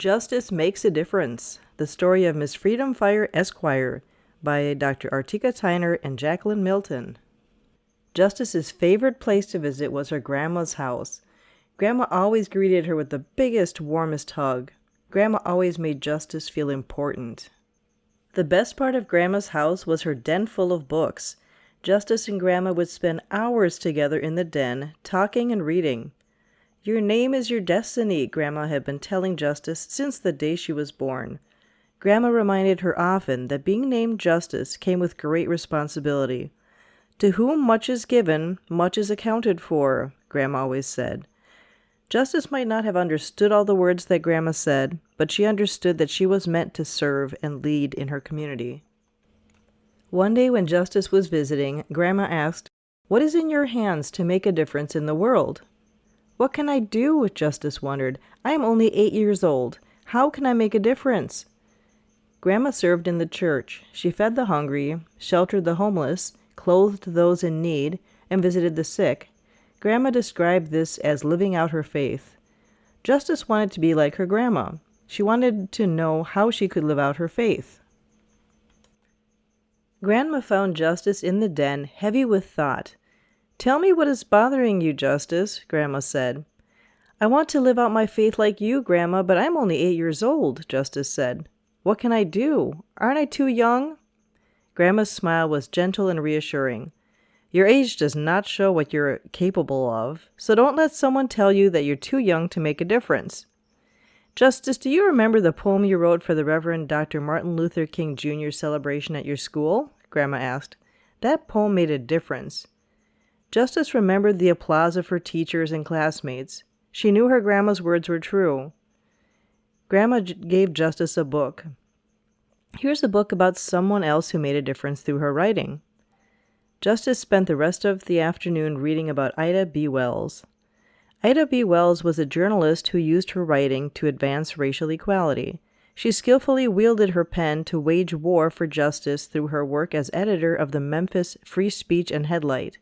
Justice Makes a Difference. The Story of Miss Freedom Fire, Esquire, by Dr. Artika Tyner and Jacqueline Milton. Justice's favorite place to visit was her grandma's house. Grandma always greeted her with the biggest, warmest hug. Grandma always made Justice feel important. The best part of Grandma's house was her den full of books. Justice and Grandma would spend hours together in the den, talking and reading. "Your name is your destiny," Grandma had been telling Justice since the day she was born. Grandma reminded her often that being named Justice came with great responsibility. "To whom much is given, much is accounted for," Grandma always said. Justice might not have understood all the words that Grandma said, but she understood that she was meant to serve and lead in her community. One day when Justice was visiting, Grandma asked, "What is in your hands to make a difference in the world?" "What can I do?" Justice wondered. "I am only 8 years old. How can I make a difference?" Grandma served in the church. She fed the hungry, sheltered the homeless, clothed those in need, and visited the sick. Grandma described this as living out her faith. Justice wanted to be like her grandma. She wanted to know how she could live out her faith. Grandma found Justice in the den, heavy with thought. "Tell me what is bothering you, Justice," Grandma said. "I want to live out my faith like you, Grandma, but I'm only 8 years old," Justice said. "What can I do? Aren't I too young?" Grandma's smile was gentle and reassuring. "Your age does not show what you're capable of, so don't let someone tell you that you're too young to make a difference." "Justice, do you remember the poem you wrote for the Reverend Dr. Martin Luther King Jr. celebration at your school?" Grandma asked. "That poem made a difference." Justice remembered the applause of her teachers and classmates. She knew her grandma's words were true. Grandma gave Justice a book. "Here's a book about someone else who made a difference through her writing." Justice spent the rest of the afternoon reading about Ida B. Wells. Ida B. Wells was a journalist who used her writing to advance racial equality. She skillfully wielded her pen to wage war for justice through her work as editor of the Memphis Free Speech and Headlight.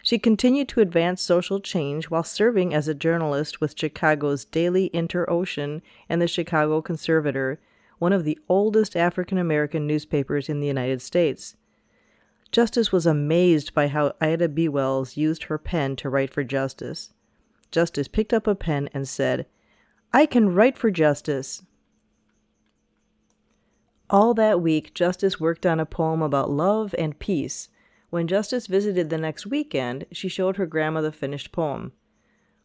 She continued to advance social change while serving as a journalist with Chicago's Daily Inter-Ocean and the Chicago Conservator, one of the oldest African-American newspapers in the United States. Justice was amazed by how Ida B. Wells used her pen to write for justice. Justice picked up a pen and said, "I can write for justice." All that week, Justice worked on a poem about love and peace. When Justice visited the next weekend, she showed her grandma the finished poem.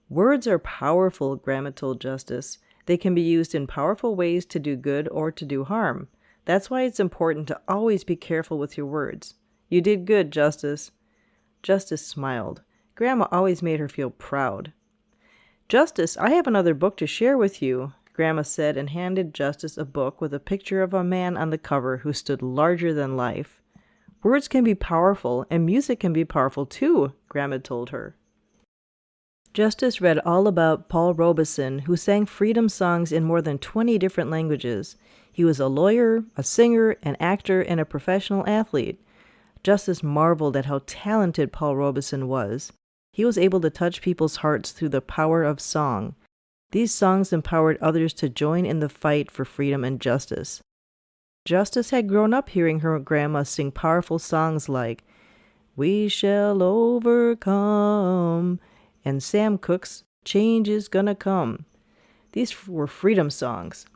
"Words are powerful," Grandma told Justice. "They can be used in powerful ways to do good or to do harm. That's why it's important to always be careful with your words. You did good, Justice." Justice smiled. Grandma always made her feel proud. "Justice, I have another book to share with you," Grandma said and handed Justice a book with a picture of a man on the cover who stood larger than life. "Words can be powerful, and music can be powerful too," Grandma told her. Justice read all about Paul Robeson, who sang freedom songs in more than 20 different languages. He was a lawyer, a singer, an actor, and a professional athlete. Justice marveled at how talented Paul Robeson was. He was able to touch people's hearts through the power of song. These songs empowered others to join in the fight for freedom and justice. Justice had grown up hearing her grandma sing powerful songs like "We Shall Overcome" and Sam Cooke's "Change is Gonna Come." These were freedom songs.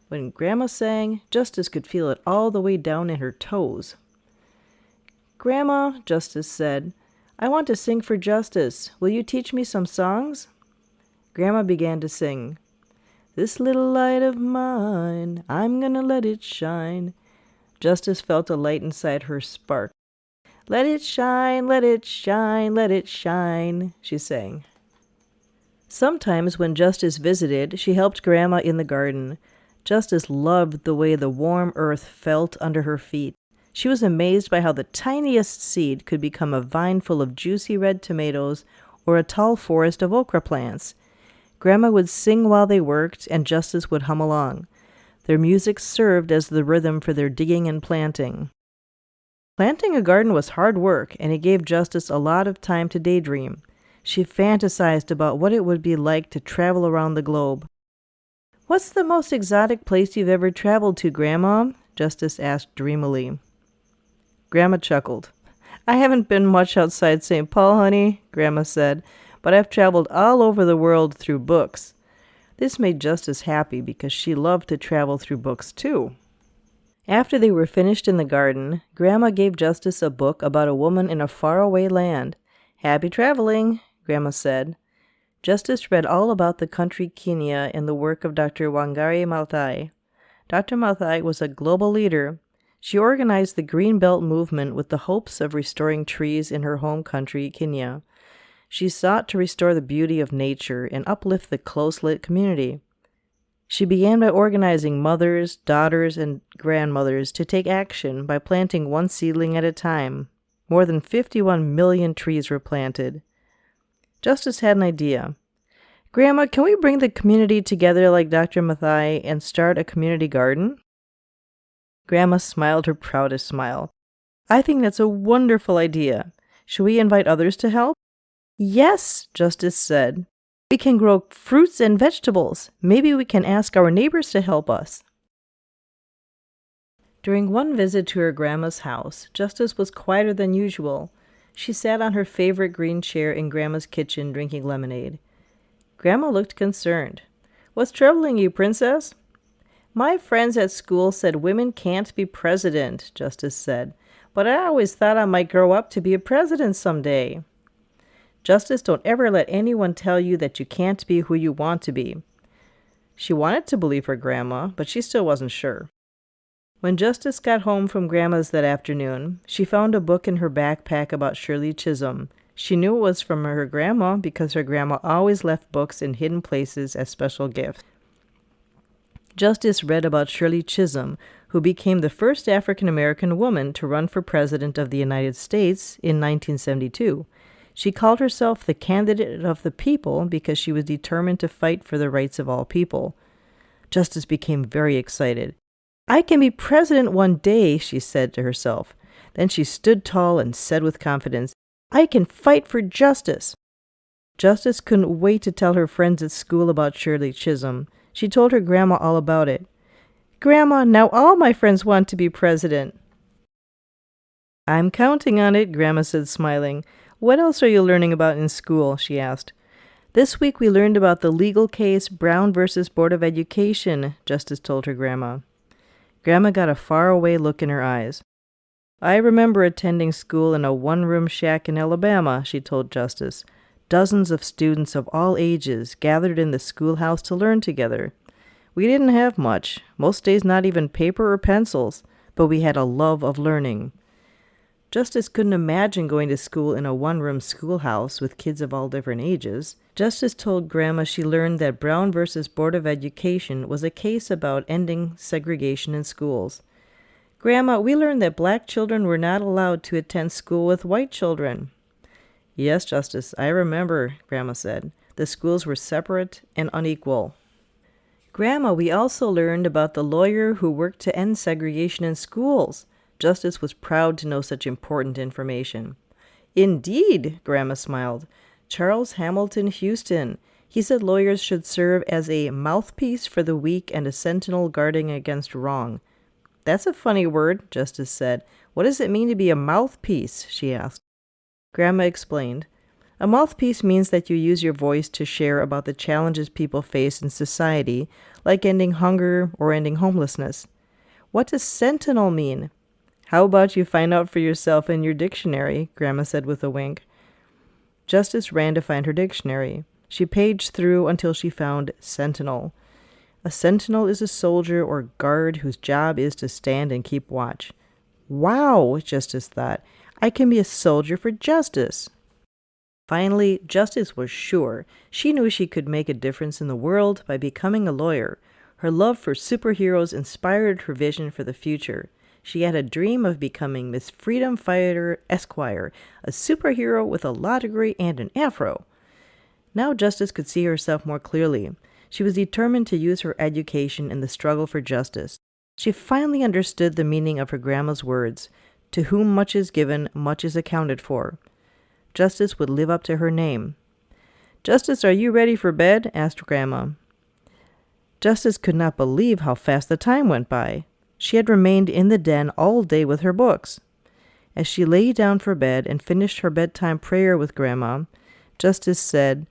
When Grandma sang, Justice could feel it all the way down in her toes. "Grandma," Justice said, "I want to sing for justice. Will you teach me some songs?" Grandma began to sing. "This little light of mine, I'm gonna let it shine." Justice felt a light inside her spark. "Let it shine, let it shine, let it shine," she sang. Sometimes when Justice visited, she helped Grandma in the garden. Justice loved the way the warm earth felt under her feet. She was amazed by how the tiniest seed could become a vine full of juicy red tomatoes or a tall forest of okra plants. Grandma would sing while they worked, and Justice would hum along. Their music served as the rhythm for their digging and planting. Planting a garden was hard work, and it gave Justice a lot of time to daydream. She fantasized about what it would be like to travel around the globe. "What's the most exotic place you've ever traveled to, Grandma?" Justice asked dreamily. Grandma chuckled. "I haven't been much outside St. Paul, honey," Grandma said, "but I've traveled all over the world through books." This made Justice happy because she loved to travel through books too. After they were finished in the garden, Grandma gave Justice a book about a woman in a faraway land. "Happy traveling," Grandma said. Justice read all about the country Kenya and the work of Dr. Wangari Maathai. Dr. Maathai was a global leader. She organized the Green Belt movement with the hopes of restoring trees in her home country, Kenya. She sought to restore the beauty of nature and uplift the close-knit community. She began by organizing mothers, daughters, and grandmothers to take action by planting one seedling at a time. More than 51 million trees were planted. Justice had an idea. "Grandma, can we bring the community together like Dr. Maathai and start a community garden?" Grandma smiled her proudest smile. "I think that's a wonderful idea. Should we invite others to help?" "Yes," Justice said. "We can grow fruits and vegetables. Maybe we can ask our neighbors to help us." During one visit to her grandma's house, Justice was quieter than usual. She sat on her favorite green chair in Grandma's kitchen drinking lemonade. Grandma looked concerned. "What's troubling you, Princess?" "My friends at school said women can't be president," Justice said. "But I always thought I might grow up to be a president someday." "Justice, don't ever let anyone tell you that you can't be who you want to be." She wanted to believe her grandma, but she still wasn't sure. When Justice got home from Grandma's that afternoon, she found a book in her backpack about Shirley Chisholm. She knew it was from her grandma because her grandma always left books in hidden places as special gifts. Justice read about Shirley Chisholm, who became the first African-American woman to run for President of the United States in 1972. She called herself the candidate of the people because she was determined to fight for the rights of all people. Justice became very excited. "I can be president one day," she said to herself. Then she stood tall and said with confidence, "I can fight for justice." Justice couldn't wait to tell her friends at school about Shirley Chisholm. She told her grandma all about it. "Grandma, now all my friends want to be president." "I'm counting on it," Grandma said, smiling. "What else are you learning about in school?" she asked. "This week we learned about the legal case Brown versus Board of Education," Justice told her grandma. Grandma got a faraway look in her eyes. "I remember attending school in a one-room shack in Alabama," she told Justice. Dozens of students of all ages gathered in the schoolhouse to learn together. We didn't have much, most days not even paper or pencils, but we had a love of learning. Justice couldn't imagine going to school in a one-room schoolhouse with kids of all different ages. Justice told Grandma she learned that Brown versus Board of Education was a case about ending segregation in schools. "Grandma, we learned that black children were not allowed to attend school with white children." "Yes, Justice, I remember," Grandma said. "The schools were separate and unequal." "Grandma, we also learned about the lawyer who worked to end segregation in schools." Justice was proud to know such important information. "Indeed," Grandma smiled. "Charles Hamilton Houston. He said lawyers should serve as a mouthpiece for the weak and a sentinel guarding against wrong." "That's a funny word," Justice said. "What does it mean to be a mouthpiece?" she asked. Grandma explained. "A mouthpiece means that you use your voice to share about the challenges people face in society, like ending hunger or ending homelessness." "What does sentinel mean?" "How about you find out for yourself in your dictionary?" Grandma said with a wink. Justice ran to find her dictionary. She paged through until she found sentinel. A sentinel is a soldier or guard whose job is to stand and keep watch. "Wow," Justice thought. "I can be a soldier for justice." Finally, Justice was sure. She knew she could make a difference in the world by becoming a lawyer. Her love for superheroes inspired her vision for the future. She had a dream of becoming Miss Freedom Fighter Esquire, a superhero with a law degree and an afro. Now Justice could see herself more clearly. She was determined to use her education in the struggle for justice. She finally understood the meaning of her grandma's words, "To whom much is given, much is accounted for." Justice would live up to her name. "Justice, are you ready for bed?" asked Grandma. Justice could not believe how fast the time went by. She had remained in the den all day with her books. As she lay down for bed and finished her bedtime prayer with Grandma, Justice said,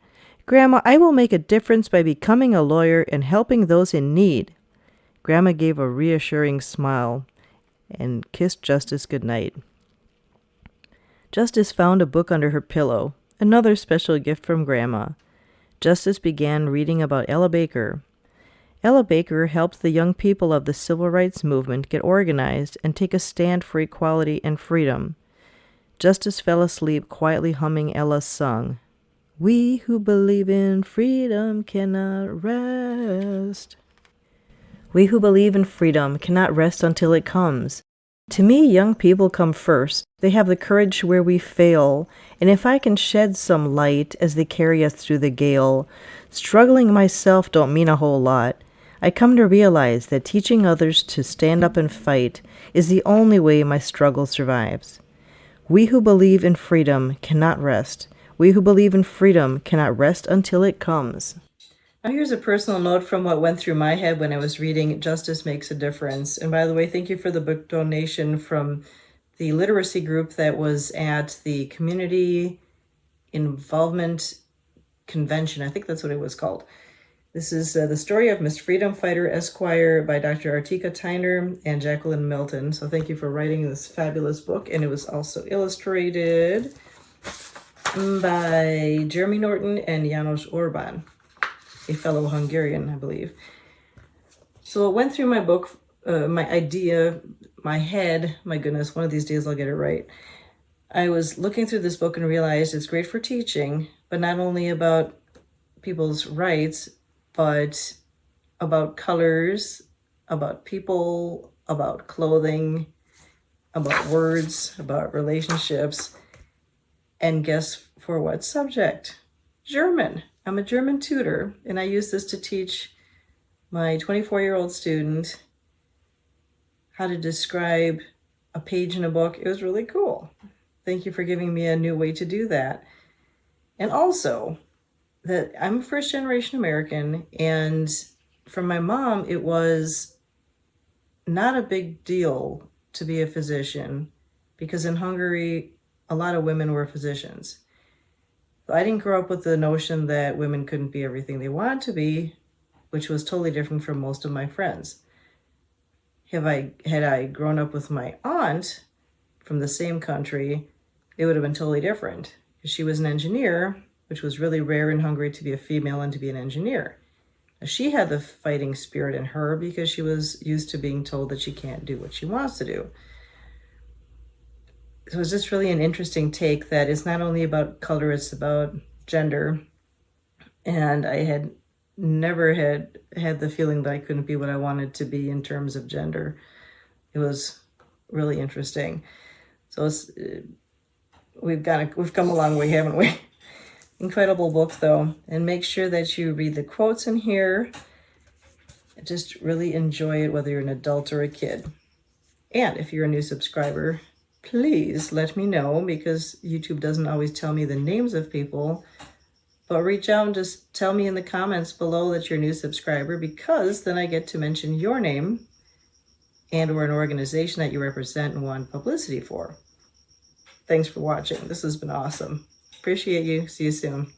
"Grandma, I will make a difference by becoming a lawyer and helping those in need." Grandma gave a reassuring smile and kissed Justice good night. Justice found a book under her pillow, another special gift from Grandma. Justice began reading about Ella Baker. Ella Baker helped the young people of the civil rights movement get organized and take a stand for equality and freedom. Justice fell asleep quietly humming Ella's song. "We who believe in freedom cannot rest. We who believe in freedom cannot rest until it comes." To me, young people come first. They have the courage where we fail, and if I can shed some light as they carry us through the gale, struggling myself don't mean a whole lot. I come to realize that teaching others to stand up and fight is the only way my struggle survives. We who believe in freedom cannot rest. We who believe in freedom cannot rest until it comes. Now here's a personal note from what went through my head when I was reading Justice Makes a Difference. And by the way, thank you for the book donation from the literacy group that was at the Community Involvement Convention. I think that's what it was called. This is the story of Miss Freedom Fighter Esquire by Dr. Artika Tyner and Jacqueline Milton. So thank you for writing this fabulous book. And it was also illustrated by Jeremy Norton and Janos Orban, a fellow Hungarian, I believe. So it went through my book, my idea, my head. My goodness, one of these days I'll get it right. I was looking through this book and realized it's great for teaching, but not only about people's rights, but about colors, about people, about clothing, about words, about relationships, and guess for what subject? German. I'm a German tutor, and I use this to teach my 24-year-old student how to describe a page in a book. It was really cool. Thank you for giving me a new way to do that. And also, that I'm a first-generation American, and for my mom, it was not a big deal to be a physician because in Hungary, a lot of women were physicians. I didn't grow up with the notion that women couldn't be everything they wanted to be, which was totally different from most of my friends. Had I grown up with my aunt from the same country, it would have been totally different. She was an engineer, which was really rare in Hungary to be a female and to be an engineer. She had the fighting spirit in her because she was used to being told that she can't do what she wants to do. So it's just really an interesting take that it's not only about color, it's about gender. And I had never had the feeling that I couldn't be what I wanted to be in terms of gender. It was really interesting. So we've come a long way, haven't we? Incredible book, though. And make sure that you read the quotes in here. Just really enjoy it, whether you're an adult or a kid. And if you're a new subscriber, please let me know, because YouTube doesn't always tell me the names of people. But reach out and just tell me in the comments below that you're a new subscriber, because then I get to mention your name and or an organization that you represent and want publicity for. Thanks for watching. This has been awesome. Appreciate you. See you soon.